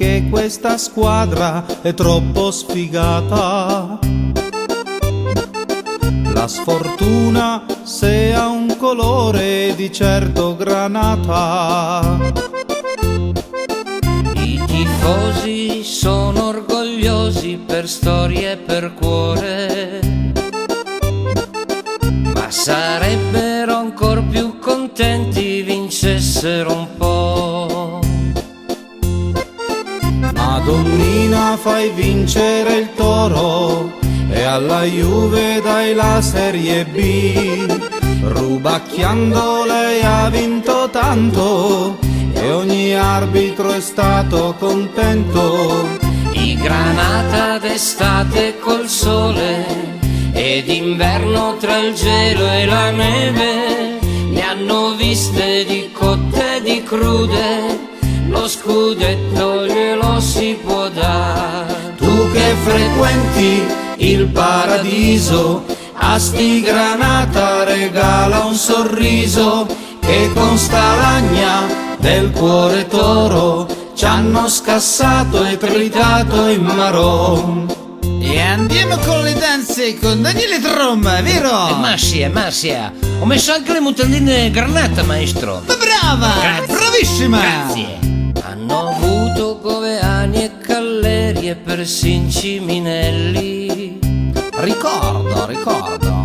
che questa squadra è troppo sfigata. La sfortuna, se ha un colore, di certo granata. I tifosi sono orgogliosi per storia e per cuore, ma sarebbero ancor più contenti vincessero un po'. Madonnina, fai vincere il Toro e alla Juve dai la Serie B. Rubacchiando lei ha vinto tanto e ogni arbitro è stato contento. I Granata d'estate col sole e d'inverno tra il gelo e la neve ne hanno viste di cotte e di crude, lo scudetto glielo si può dare. Tu che frequenti il paradiso, a sti Granata regala un sorriso, che con sta lagna del cuore toro ci hanno scassato e tritato in maron. E andiamo con le danze con Daniele Tromba, vero? Marcia, ho messo anche le mutandine Granata, maestro. Ma brava! Grazie. Bravissima! Grazie. Hanno avuto Goveani e Calleri e persino Ciminelli. Ricordo.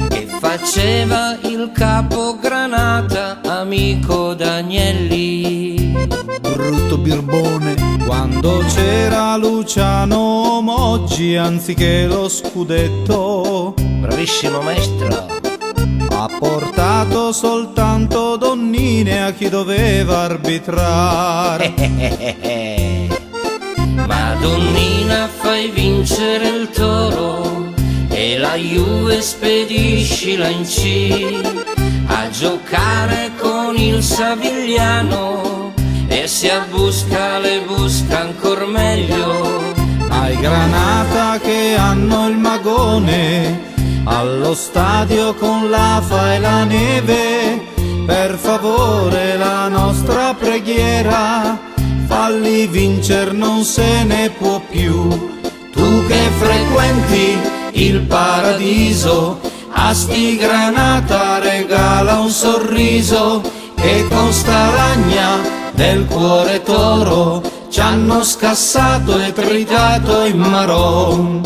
Che faceva il capo Granata, amico d'Agnelli. Brutto birbone. Quando c'era Luciano Moggi, anziché lo scudetto, Bravissimo maestro. ha portato soltanto donnine a chi doveva arbitrare. Madonnina, fai vincere il Toro e la Juve spediscila in C a giocare con il Savigliano, e se a busca le busca ancor meglio. Ai Granata che hanno il magone, allo stadio con l'afa e la neve, per favore la nostra preghiera, falli vincer, non se ne può più. Tu che frequenti il paradiso, a sti Granata regala un sorriso, che con sta lagna del cuore toro ci hanno scassato e tritato in maron.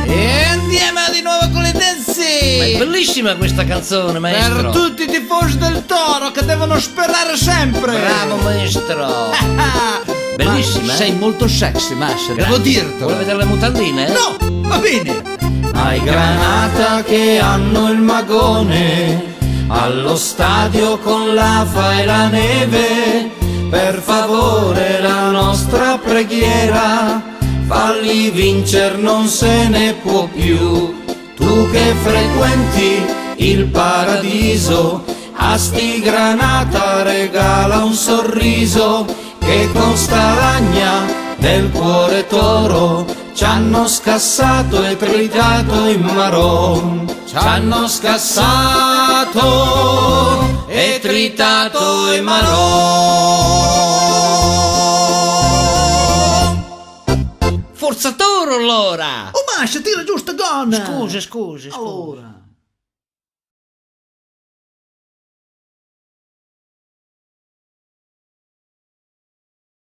E andiamo di nuovo con le Ma è danze! bellissima questa canzone, Per maestro. tutti i tifosi del Toro che devono sperare sempre! Bravo maestro. Ah, Bellissima, ma eh? sei molto sexy, Masha, devo Vuoi dirtelo. vedere le mutandine? No, va bene! Ai Granata che hanno il magone, allo stadio con l'afa e la neve, per favore la nostra preghiera, falli vincer, non se ne può più. Tu che frequenti il paradiso, a sti Granata regala un sorriso, che con sta lagna del cuore toro ci hanno scassato e tritato in maron. Ci hanno scassato e tritato in maron. Forza Toro allora! Oh Masha, tira giusto gonna! Scusi. Allora...